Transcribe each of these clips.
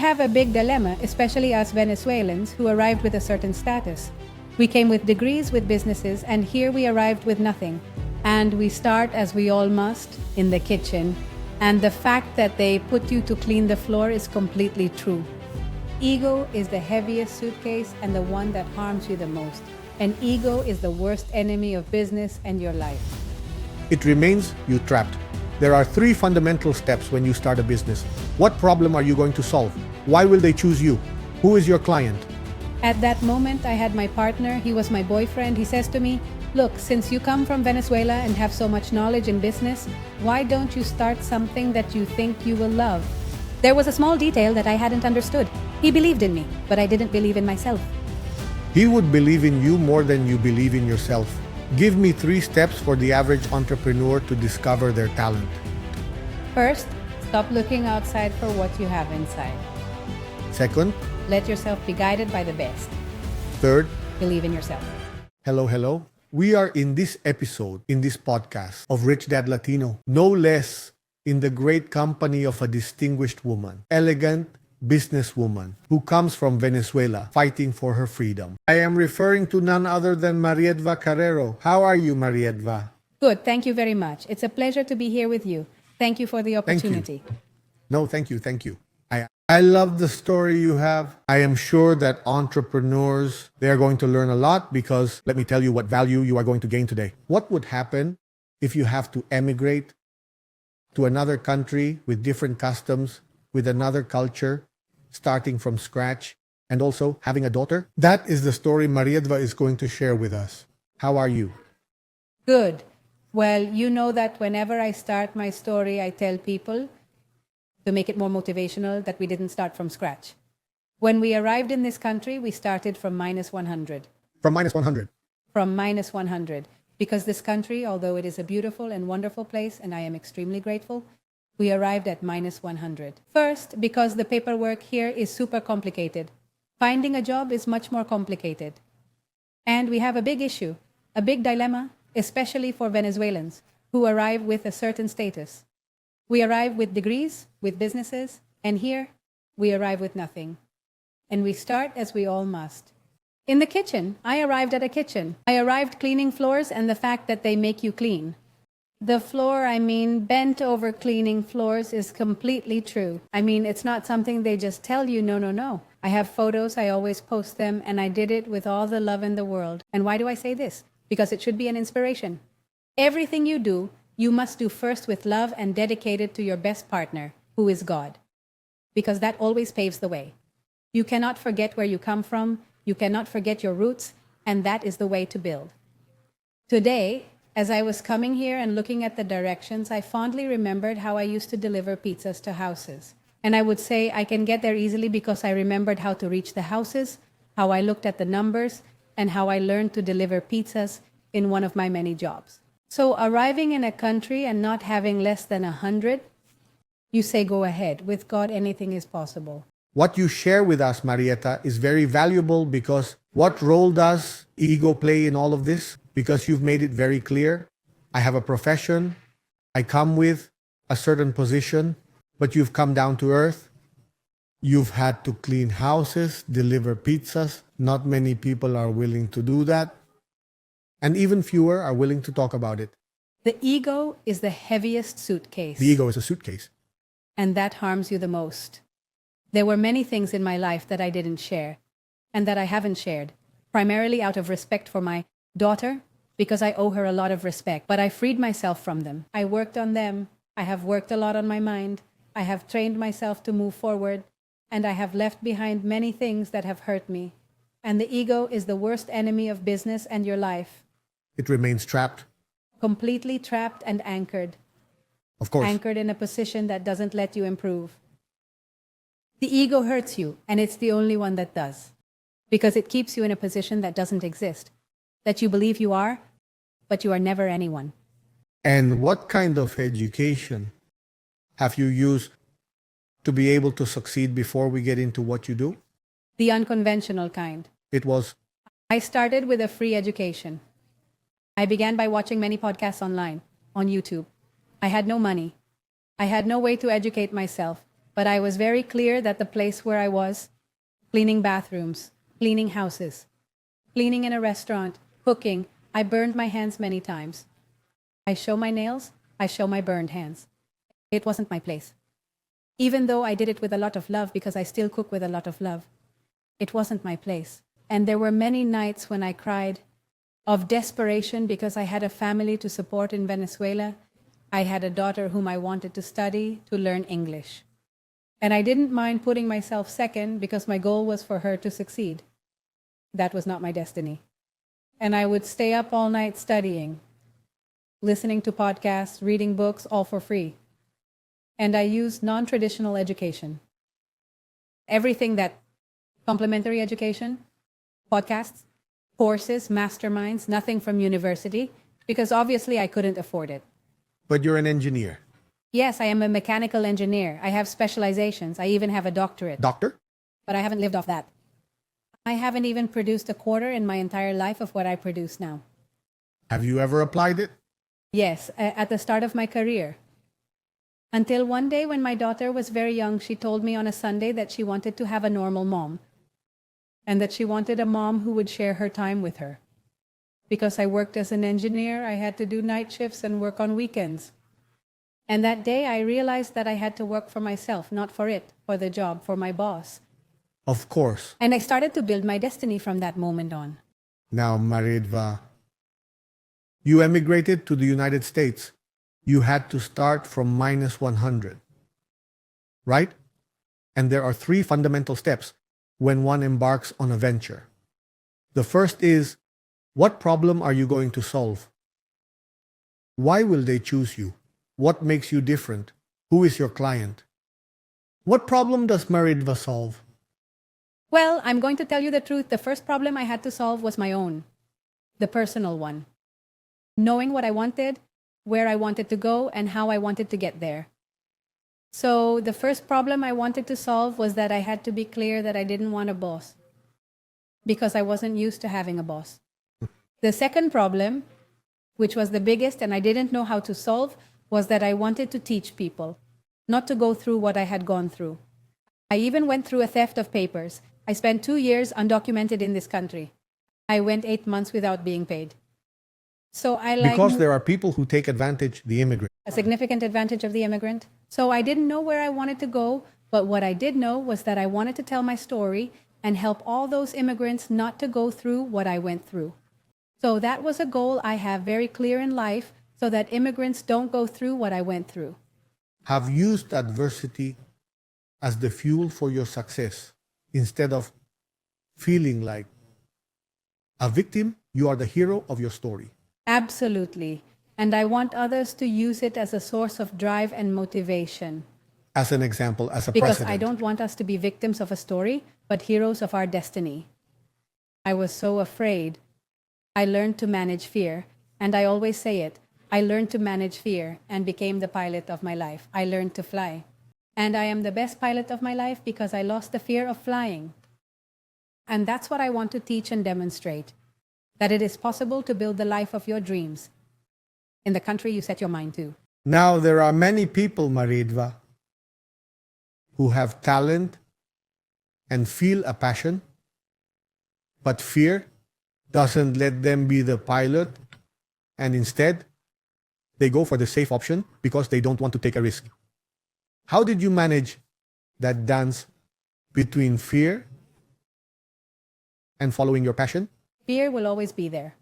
have a big dilemma, especially us Venezuelans who arrived with a certain status. We came with degrees, with businesses, and here we arrived with nothing. And we start, as we all must, in the kitchen. And the fact that they put you to clean the floor is completely true. Ego is the heaviest suitcase and the one that harms you the most. And ego is the worst enemy of business and your life. It remains you trapped. There are 3 fundamental steps when you start a business. What problem are you going to solve? Why will they choose you? Who is your client? At that moment, I had my partner. He was my boyfriend. He says to me, "Look, since you come from Venezuela and have so much knowledge in business, why don't you start something that you think you will love?" There was a small detail that I hadn't understood. He believed in me, but I didn't believe in myself. He would believe in you more than you believe in yourself. Give me 3 steps for the average entrepreneur to discover their talent. First, stop looking outside for what you have inside. Second, Let yourself be guided by the best. third, Believe in yourself. hello. We are in this episode, in this podcast of Rich Dad Latino, no less in the great company of a distinguished woman, elegant businesswoman who comes from Venezuela fighting for her freedom. I am referring to none other than Mariedva Carrero. How are you, Mariedva? Good, thank you very much. It's a pleasure to be here with you. Thank you for the opportunity. No, thank you. I love the story you have. I am sure that entrepreneurs, they are going to learn a lot because let me tell you what value you are going to gain today. What would happen if you have to emigrate to another country with different customs, with another culture, starting from scratch, and also having a daughter? That is the story Marietva is going to share with us. How are you? Good. Well, you know that whenever I start my story, I tell people to make it more motivational that we didn't start from scratch. When we arrived in this country, we started from -100. From -100. From -100. Because this country, although it is a beautiful and wonderful place, and I am extremely grateful, we arrived at -100. First, because the paperwork here is super complicated. Finding a job is much more complicated. And we have a big issue, a big dilemma, especially for Venezuelans who arrive with a certain status. We arrive with degrees, with businesses, and here we arrive with nothing. And we start as we all must. In the kitchen, I arrived at a kitchen. I arrived cleaning floors and the fact that they make you clean. The floor, bent over cleaning floors is completely true. It's not something they just tell you, no. I have photos, I always post them, and I did it with all the love in the world. And why do I say this? Because it should be an inspiration. Everything you do, you must do first with love and dedicate it to your best partner, who is God. Because that always paves the way. You cannot forget where you come from, you cannot forget your roots, and that is the way to build. Today, as I was coming here and looking at the directions, I fondly remembered how I used to deliver pizzas to houses. And I would say I can get there easily because I remembered how to reach the houses, how I looked at the numbers, and how I learned to deliver pizzas in one of my many jobs. So arriving in a country and not having less than 100, you say go ahead. With God, anything is possible. What you share with us, Marietta, is very valuable because what role does ego play in all of this? Because you've made it very clear. I have a profession. I come with a certain position, but you've come down to earth. You've had to clean houses, deliver pizzas. Not many people are willing to do that. And even fewer are willing to talk about it. The ego is the heaviest suitcase. The ego is a suitcase. And that harms you the most. There were many things in my life that I didn't share and that I haven't shared, primarily out of respect for my daughter, because I owe her a lot of respect. But I freed myself from them. I worked on them. I have worked a lot on my mind. I have trained myself to move forward. And I have left behind many things that have hurt me. And the ego is the worst enemy of business and your life. It remains trapped. Completely trapped and anchored. Of course. Anchored in a position that doesn't let you improve. The ego hurts you, and it's the only one that does. Because it keeps you in a position that doesn't exist. That you believe you are, but you are never anyone. And what kind of education have you used to be able to succeed before we get into what you do? The unconventional kind. It was? I started with a free education. I began by watching many podcasts online, on YouTube. I had no money. I had no way to educate myself. but I was very clear that the place where I was, cleaning bathrooms, cleaning houses, cleaning in a restaurant, cooking, I burned my hands many times. I show my nails, I show my burned hands. It wasn't my place. Even though I did it with a lot of love because I still cook with a lot of love, it wasn't my place. And there were many nights when I cried of desperation because I had a family to support in Venezuela. I had a daughter whom I wanted to study, to learn English. And I didn't mind putting myself second because my goal was for her to succeed. That was not my destiny. And I would stay up all night studying, listening to podcasts, reading books, all for free. And I used non-traditional education. Everything that complementary education, podcasts, courses, masterminds, nothing from university, because obviously I couldn't afford it. But you're an engineer. Yes, I am a mechanical engineer. I have specializations. I even have a doctorate. Doctor? But I haven't lived off that. I haven't even produced a quarter in my entire life of what I produce now. Have you ever applied it? Yes, at the start of my career. Until one day when my daughter was very young, she told me on a Sunday that she wanted to have a normal mom. And that she wanted a mom who would share her time with her. Because I worked as an engineer, I had to do night shifts and work on weekends. And that day I realized that I had to work for myself, not for it, for the job, for my boss. Of course. And I started to build my destiny from that moment on. Now, Mariedva, you emigrated to the United States. You had to start from -100, right? And there are 3 fundamental steps when one embarks on a venture. The first is, what problem are you going to solve? Why will they choose you? What makes you different? Who is your client? What problem does Mariedva solve? Well, I'm going to tell you the truth. The first problem I had to solve was my own, the personal one. Knowing what I wanted, where I wanted to go, and how I wanted to get there. So the first problem I wanted to solve was that I had to be clear that I didn't want a boss because I wasn't used to having a boss. The second problem, which was the biggest and I didn't know how to solve, was that I wanted to teach people, not to go through what I had gone through. I even went through a theft of papers. I spent 2 years undocumented in this country. I went 8 months without being paid. So I like Because there are people who take advantage, the immigrant. a significant advantage of the immigrant. So I didn't know where I wanted to go, but what I did know was that I wanted to tell my story and help all those immigrants not to go through what I went through. So that was a goal I have very clear in life so that immigrants don't go through what I went through. Have used adversity as the fuel for your success. Instead of feeling like a victim, you are the hero of your story. Absolutely. And I want others to use it as a source of drive and motivation. As an example, as a Because precedent. I don't want us to be victims of a story, but heroes of our destiny. I was so afraid. I learned to manage fear. And I always say it. I learned to manage fear and became the pilot of my life. I learned to fly. And I am the best pilot of my life because I lost the fear of flying. And that's what I want to teach and demonstrate. That it is possible to build the life of your dreams in the country you set your mind to. Now, there are many people, Mariedva, who have talent and feel a passion, but fear doesn't let them be the pilot, and instead, they go for the safe option because they don't want to take a risk. How did you manage that dance between fear and following your passion? Fear will always be there.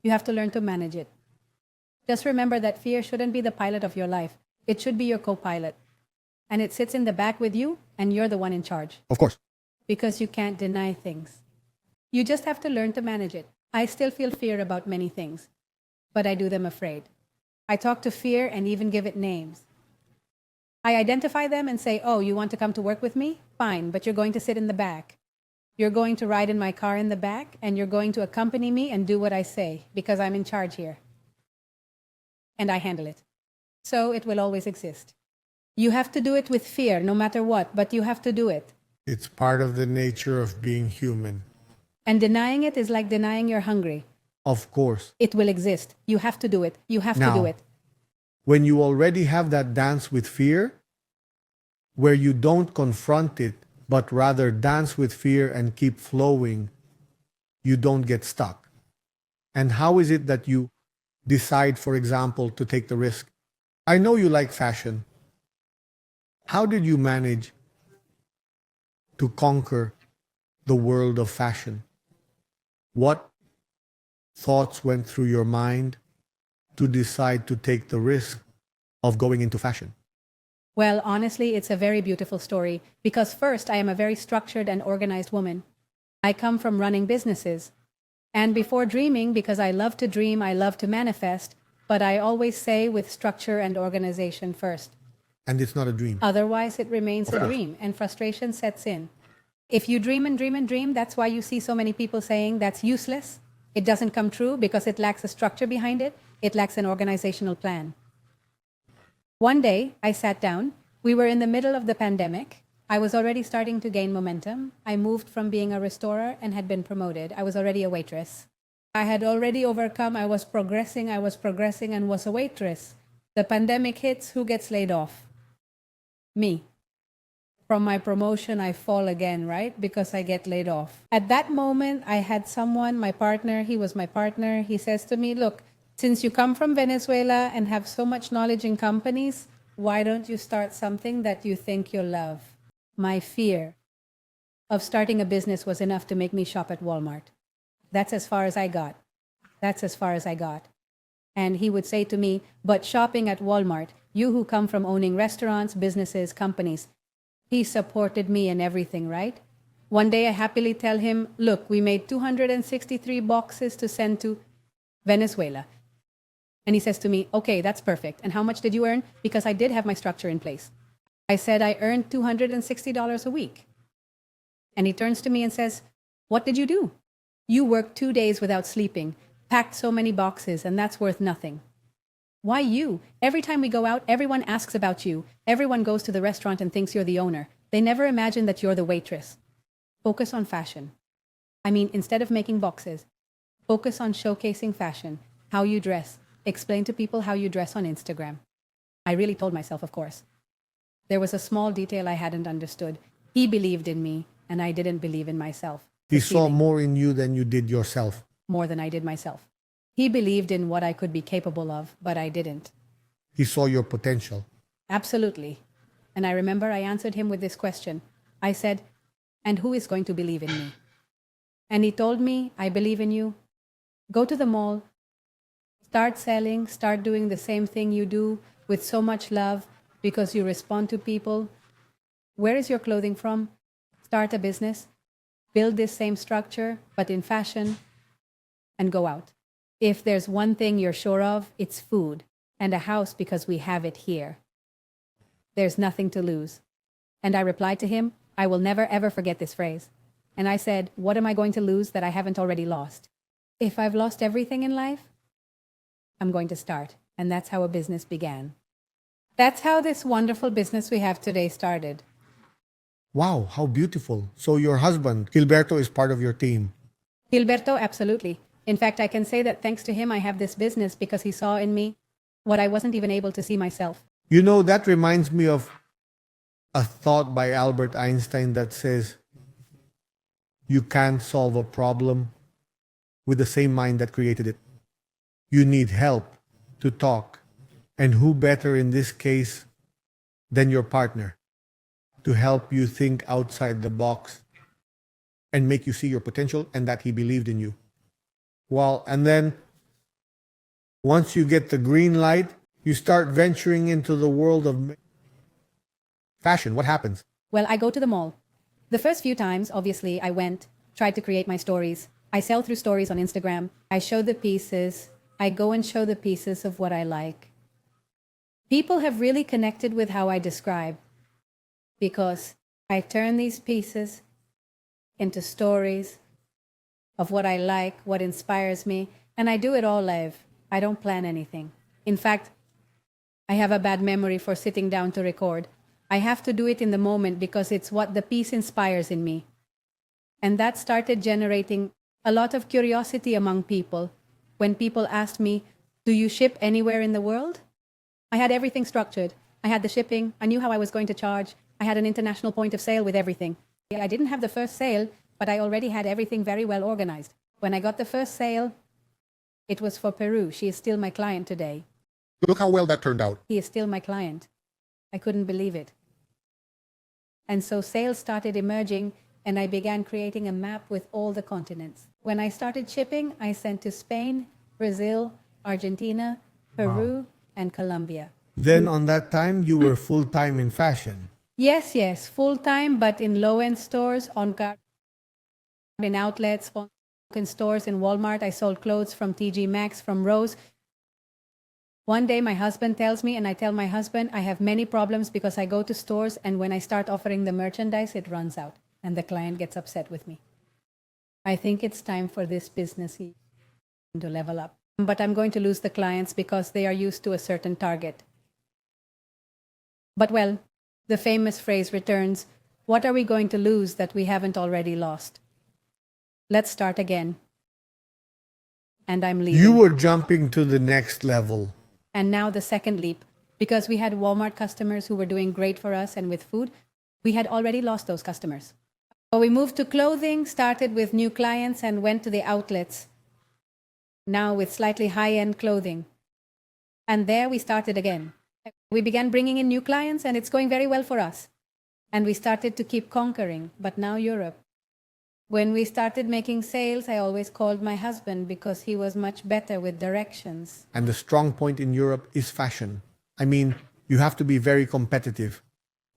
You have to learn to manage it. Just remember that fear shouldn't be the pilot of your life. It should be your co-pilot. And it sits in the back with you, and you're the one in charge. Of course. Because you can't deny things. You just have to learn to manage it. I still feel fear about many things, but I do them afraid. I talk to fear and even give it names. I identify them and say, oh, you want to come to work with me? Fine, but you're going to sit in the back. You're going to ride in my car in the back, and you're going to accompany me and do what I say, because I'm in charge here. And I handle it. So it will always exist. You have to do it with fear, no matter what, but you have to do it. It's part of the nature of being human. And denying it is like denying you're hungry. Of course. It will exist. You have to do it. You have to Now, do it. when you already have that dance with fear, where you don't confront it, but rather dance with fear and keep flowing, you don't get stuck. And how is it that you decide, for example, to take the risk? I know you like fashion. How did you manage to conquer the world of fashion? What thoughts went through your mind to decide to take the risk of going into fashion? Well, honestly, it's a very beautiful story because first, I am a very structured and organized woman. I come from running businesses. And before dreaming, because I love to dream, I love to manifest, but I always say with structure and organization first. And it's not a dream. Otherwise, it remains a dream and frustration sets in. If you dream and dream and dream, that's why you see so many people saying that's useless. It doesn't come true because it lacks a structure behind it. It lacks an organizational plan. One day, I sat down. We were in the middle of the pandemic. I was already starting to gain momentum. I moved from being a restorer and had been promoted. I was already a waitress. I had already overcome. I was progressing and was a waitress. The pandemic hits. Who gets laid off? Me. From my promotion, I fall again, right? Because I get laid off. At that moment, I had someone, my partner, he was my partner. He says to me, look, since you come from Venezuela and have so much knowledge in companies, why don't you start something that you think you'll love? My fear of starting a business was enough to make me shop at Walmart. That's as far as I got. And he would say to me, but shopping at Walmart, you who come from owning restaurants, businesses, companies, he supported me in everything, right? One day I happily tell him, look, we made 263 boxes to send to Venezuela. And he says to me, okay, that's perfect. And how much did you earn? Because I did have my structure in place. I said I earned $260 a week. And he turns to me and says, what did you do? You worked 2 days without sleeping, packed so many boxes, and that's worth nothing. Why you? Every time we go out, everyone asks about you. Everyone goes to the restaurant and thinks you're the owner. They never imagine that you're the waitress. Focus on fashion. I mean, instead of making boxes, focus on showcasing fashion, how you dress. Explain to people how you dress on Instagram. I really told myself, of course. There was a small detail I hadn't understood. He believed in me, and I didn't believe in myself. He saw more in you than you did yourself. More than I did myself. He believed in what I could be capable of, but I didn't. He saw your potential. Absolutely. And I remember I answered him with this question. I said, and who is going to believe in me? And he told me, I believe in you. Go to the mall. Start selling. Start doing the same thing you do with so much love because you respond to people. Where is your clothing from? Start a business. Build this same structure, but in fashion, and go out. If there's one thing you're sure of, it's food and a house because we have it here. There's nothing to lose. And I replied to him, I will never ever forget this phrase. And I said, what am I going to lose that I haven't already lost? If I've lost everything in life, I'm going to start. And that's how a business began. That's how this wonderful business we have today started. Wow, how beautiful. So your husband, Gilberto, is part of your team. Gilberto, absolutely. In fact, I can say that thanks to him, I have this business because he saw in me what I wasn't even able to see myself. You know, that reminds me of a thought by Albert Einstein that says, you can't solve a problem with the same mind that created it. You need help to talk. And who better in this case than your partner to help you think outside the box and make you see your potential and that he believed in you. Well, and then once you get the green light, you start venturing into the world of fashion. What happens? Well, I go to the mall. The first few times, obviously, I went, tried to create my stories. I sell through stories on Instagram. I show the pieces. I go and show the pieces of what I like. People have really connected with how I describe because I turn these pieces into stories of what I like, what inspires me, and I do it all live. I don't plan anything. In fact, I have a bad memory for sitting down to record. I have to do it in the moment because it's what the piece inspires in me. And that started generating a lot of curiosity among people. When people asked me, do you ship anywhere in the world? I had everything structured. I had the shipping. I knew how I was going to charge. I had an international point of sale with everything. I didn't have the first sale, but I already had everything very well organized. When I got the first sale, it was for Peru. She is still my client today. Look how well that turned out. He is still my client. I couldn't believe it. And so sales started emerging, and I began creating a map with all the continents. When I started shipping, I sent to Spain, Brazil, Argentina, Peru, and Colombia. Then on that time, you were full-time in fashion. Yes, full-time, but in low-end stores, on card, in outlets, in stores, in Walmart. I sold clothes from TG Maxx, from Rose. One day my husband tells me, and I tell my husband, I have many problems because I go to stores, and when I start offering the merchandise, it runs out, and the client gets upset with me. I think it's time for this business to level up. But I'm going to lose the clients because they are used to a certain target. But well, the famous phrase returns, what are we going to lose that we haven't already lost? Let's start again. And I'm leaving. You were jumping to the next level. And now the second leap, because we had Walmart customers who were doing great for us and with food, we had already lost those customers. So we moved to clothing, started with new clients, and went to the outlets, now with slightly high-end clothing. And there we started again. We began bringing in new clients, and it's going very well for us. And we started to keep conquering, but now Europe. When we started making sales, I always called my husband because he was much better with directions. And the strong point in Europe is fashion. I mean, you have to be very competitive.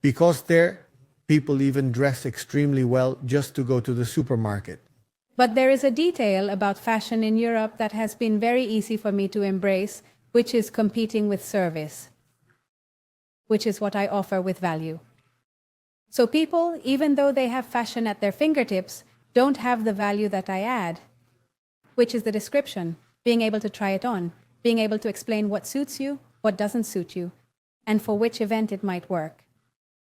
Because there, people even dress extremely well just to go to the supermarket. But there is a detail about fashion in Europe that has been very easy for me to embrace, which is competing with service, which is what I offer with value. So people, even though they have fashion at their fingertips, don't have the value that I add, which is the description, being able to try it on, being able to explain what suits you, what doesn't suit you, and for which event it might work.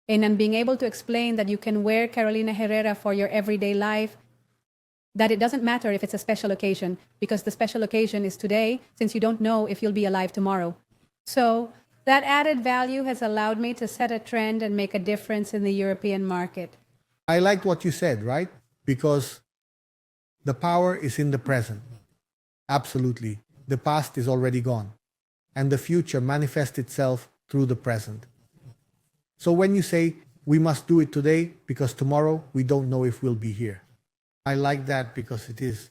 And being able to explain that you can wear Carolina Herrera for your everyday life, that it doesn't matter if it's a special occasion, because the special occasion is today, since you don't know if you'll be alive tomorrow. So that added value has allowed me to set a trend and make a difference in the European market. I liked what you said, right? Because the power is in the present. Absolutely. The past is already gone. And the future manifests itself through the present. So when you say, we must do it today because tomorrow we don't know if we'll be here. I like that because it is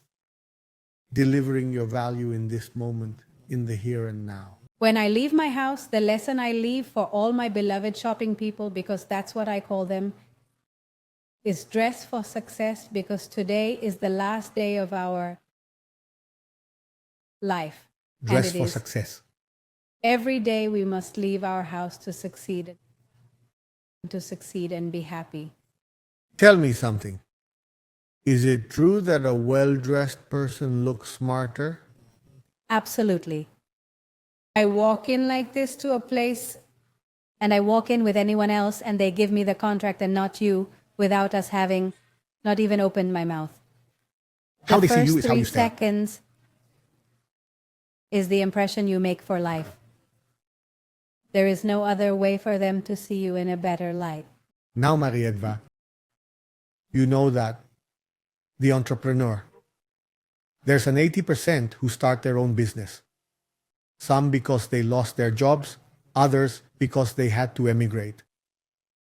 delivering your value in this moment, in the here and now. When I leave my house, the lesson I leave for all my beloved shopping people, because that's what I call them, is dress for success, because today is the last day of our life. Dress for success. Every day we must leave our house to succeed and be happy. Tell me something. Is it true that a well-dressed person looks smarter? Absolutely. I walk in like this to a place, and I walk in with anyone else, and they give me the contract and not you, without us having not even opened my mouth. How they see you is The how you first 3 stand. seconds is the impression you make for life. There is no other way for them to see you in a better light. Now, Mariedva, you know that the entrepreneur, there's an 80% who start their own business. Some because they lost their jobs, others because they had to emigrate.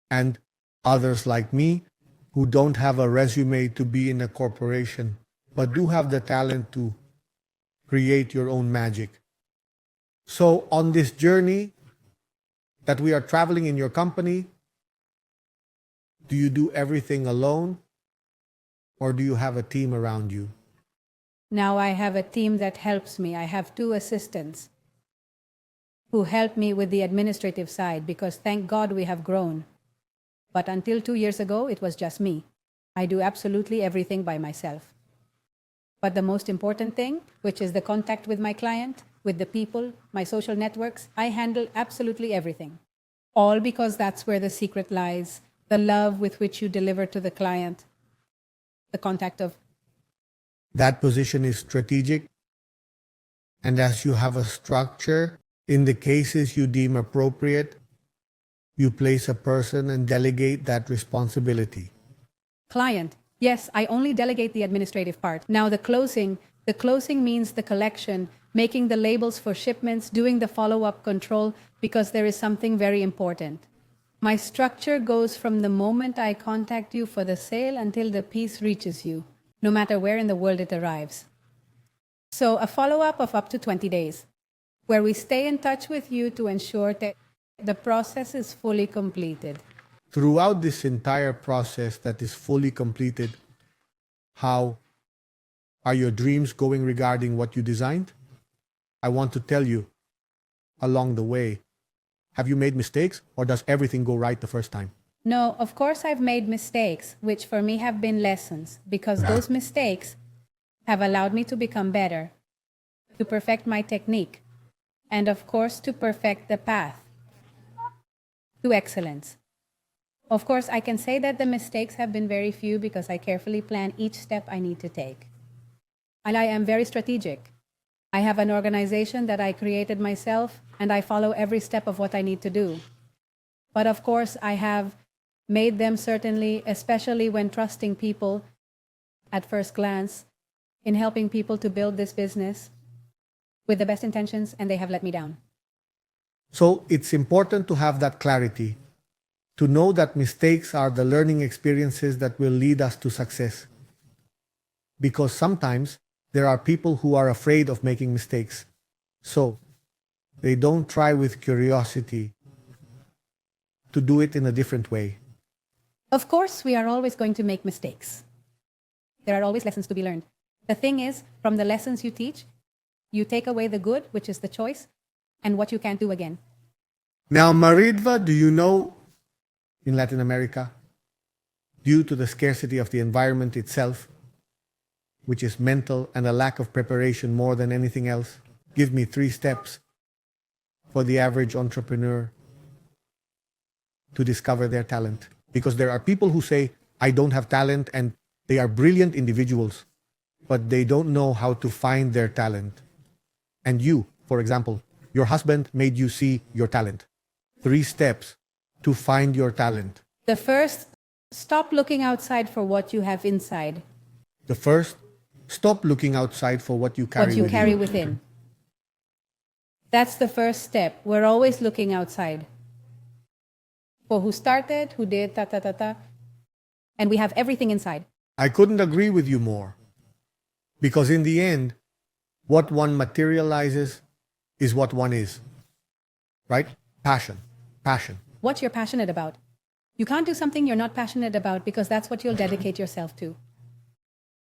And others like me who don't have a resume to be in a corporation, but do have the talent to create your own magic. So on this journey that we are traveling in your company, do you do everything alone or do you have a team around you? Now I have a team that helps me. I have 2 assistants who help me with the administrative side, because thank God we have grown. But until 2 years ago, it was just me. I do absolutely everything by myself. But the most important thing, which is the contact with my client, with the people, my social networks, I handle absolutely everything. All because that's where the secret lies, the love with which you deliver to the client, the contact of. That position is strategic, and as you have a structure in the cases you deem appropriate, You place a person and delegate that responsibility. Client, yes, I only delegate the administrative part. Now the closing means the collection, making the labels for shipments, doing the follow-up control, because there is something very important. My structure goes from the moment I contact you for the sale until the piece reaches you, no matter where in the world it arrives. So a follow-up of up to 20 days, where we stay in touch with you to ensure that the process is fully completed. Throughout this entire process that is fully completed, how are your dreams going regarding what you designed? I want to tell you, along the way, have you made mistakes or does everything go right the first time? No, of course I've made mistakes, which for me have been lessons, because those mistakes have allowed me to become better, to perfect my technique, and of course to perfect the path to excellence. Of course, I can say that the mistakes have been very few because I carefully plan each step I need to take. And I am very strategic. I have an organization that I created myself, and I follow every step of what I need to do. But of course, I have made them certainly, especially when trusting people at first glance, in helping people to build this business with the best intentions, and they have let me down. So it's important to have that clarity, to know that mistakes are the learning experiences that will lead us to success. Because sometimes there are people who are afraid of making mistakes. So they don't try with curiosity to do it in a different way. Of course, we are always going to make mistakes. There are always lessons to be learned. The thing is, from the lessons you teach, you take away the good, which is the choice, and what you can't do again. Now, Mariedva, do you know, in Latin America, due to the scarcity of the environment itself, which is mental and a lack of preparation more than anything else, give me 3 steps for the average entrepreneur to discover their talent. Because there are people who say, I don't have talent, and they are brilliant individuals, but they don't know how to find their talent. And you, for example, your husband made you see your talent. 3 steps to find your talent. The first, stop looking outside for what you have inside. The first, stop looking outside for what you carry What you with carry you. within. That's the first step. We're always looking outside for who started, who did, and we have everything inside. I couldn't agree with you more. Because in the end, what one materializes is what one is. Right? Passion. Passion. What you're passionate about. You can't do something you're not passionate about, because that's what you'll dedicate yourself to.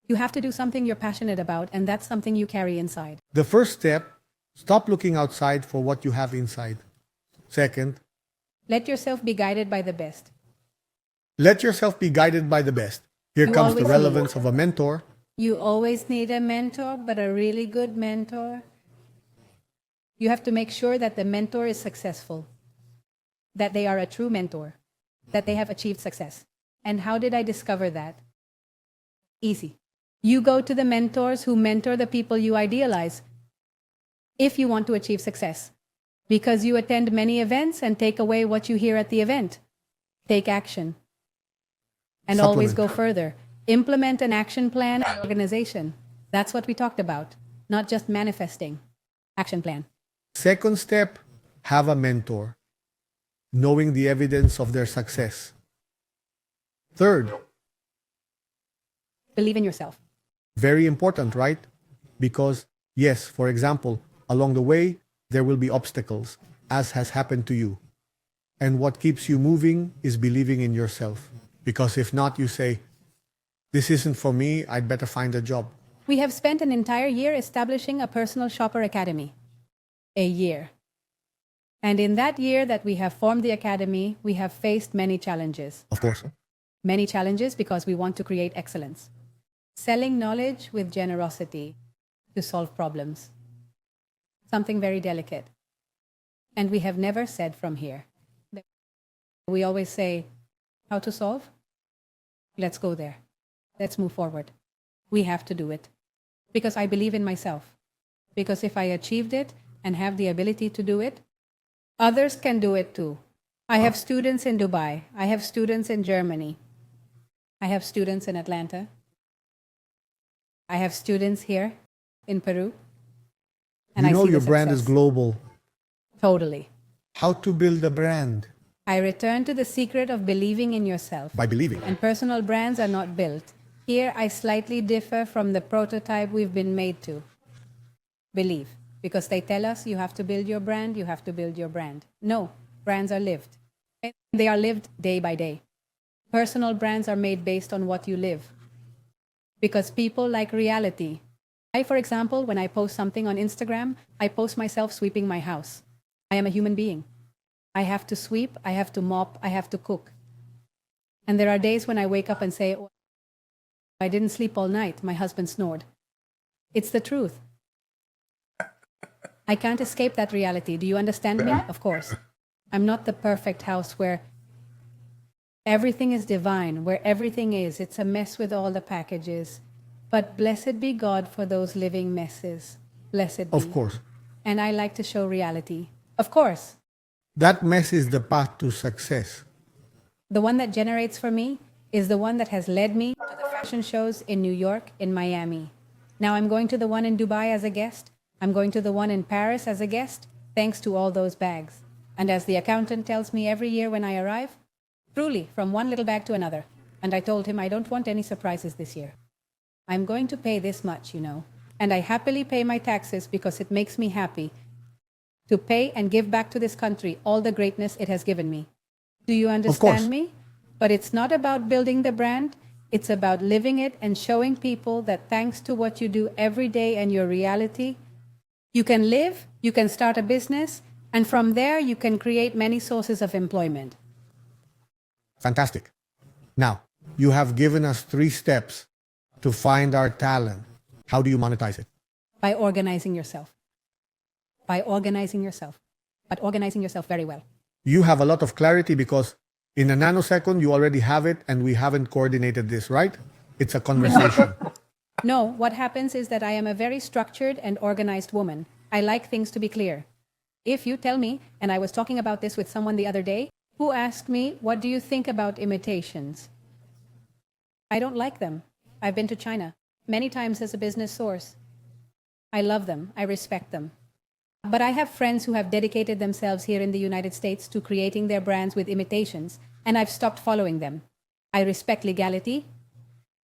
You have to do something you're passionate about, and that's something you carry inside. The first step, stop looking outside for what you have inside. Second, Let yourself be guided by the best. let yourself be guided by the best. Here You comes the always relevance of a mentor. You always need a mentor, but a really good mentor. You have to make sure that the mentor is successful, that they are a true mentor, that they have achieved success. And how did I discover that? Easy. You go to the mentors who mentor the people you idealize if you want to achieve success, because you attend many events and take away what you hear at the event. Take action. And always go Supplement. further. Implement an action plan and organization. That's what we talked about, not just manifesting. Action plan. Second step, have a mentor, knowing the evidence of their success. Third, Believe in yourself. very important, right? Because, yes, for example, along the way, there will be obstacles, as has happened to you. And what keeps you moving is believing in yourself. Because if not, you say, this isn't for me, I'd better find a job. We have spent an entire year establishing a personal shopper academy. A year. And in that year that we have formed the academy, we have faced many challenges. Of course. Many challenges because we want to create excellence. Selling knowledge with generosity to solve problems. Something very delicate. And we have never said from here. We always say, how to solve? Let's go there. Let's move forward. We have to do it. Because I believe in myself. Because if I achieved it and have the ability to do it, others can do it too. I have students in Dubai. I have students in Germany. I have students in Atlanta. I have students here in Peru. And You I know see your the brand is success. global. Totally. How to build a brand? I return to the secret of believing in yourself. By believing. And personal brands are not built. Here, I slightly differ from the prototype we've been made to believe. Because they tell us you have to build your brand, you have to build your brand. No, brands are lived. And they are lived day by day. Personal brands are made based on what you live. Because people like reality. I, for example, when I post something on Instagram, I post myself sweeping my house. I am a human being. I have to sweep, I have to mop, I have to cook. And there are days when I wake up and say, oh, I didn't sleep all night, my husband snored. It's the truth. I can't escape that reality. Do you understand me? Of course. I'm not the perfect house where everything is divine, where everything is. It's a mess with all the packages. But blessed be God for those living messes. Blessed be. Of course. And I like to show reality. Of course. That mess is the path to success. The one that generates for me is the one that has led me to the fashion shows in New York, in Miami. Now I'm going to the one in Dubai as a guest. I'm going to the one in Paris as a guest, thanks to all those bags. And as the accountant tells me every year when I arrive, truly, from one little bag to another. And I told him I don't want any surprises this year. I'm going to pay this much, you know. And I happily pay my taxes because it makes me happy to pay and give back to this country all the greatness it has given me. Do you understand me? But it's not about building the brand. It's about living it and showing people that thanks to what you do every day and your reality, you can live, you can start a business, and from there you can create many sources of employment. Fantastic. Now, you have given us 3 steps to find our talent. How do you monetize it? By organizing yourself. By organizing yourself. But organizing yourself very well. You have a lot of clarity because in a nanosecond, you already have it and we haven't coordinated this, right? It's a conversation. No, what happens is that I am a very structured and organized woman. I like things to be clear. If you tell me, and I was talking about this with someone the other day, who asked me, what do you think about imitations? I don't like them. I've been to China many times as a business source. I love them. I respect them. But I have friends who have dedicated themselves here in the United States to creating their brands with imitations, and I've stopped following them. I respect legality,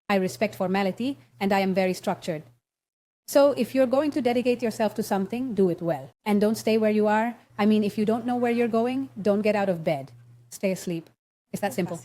I respect formality, and I am very structured. So if you're going to dedicate yourself to something, do it well. And don't stay where you are. I mean, if you don't know where you're going, don't get out of bed. Stay asleep. It's that simple.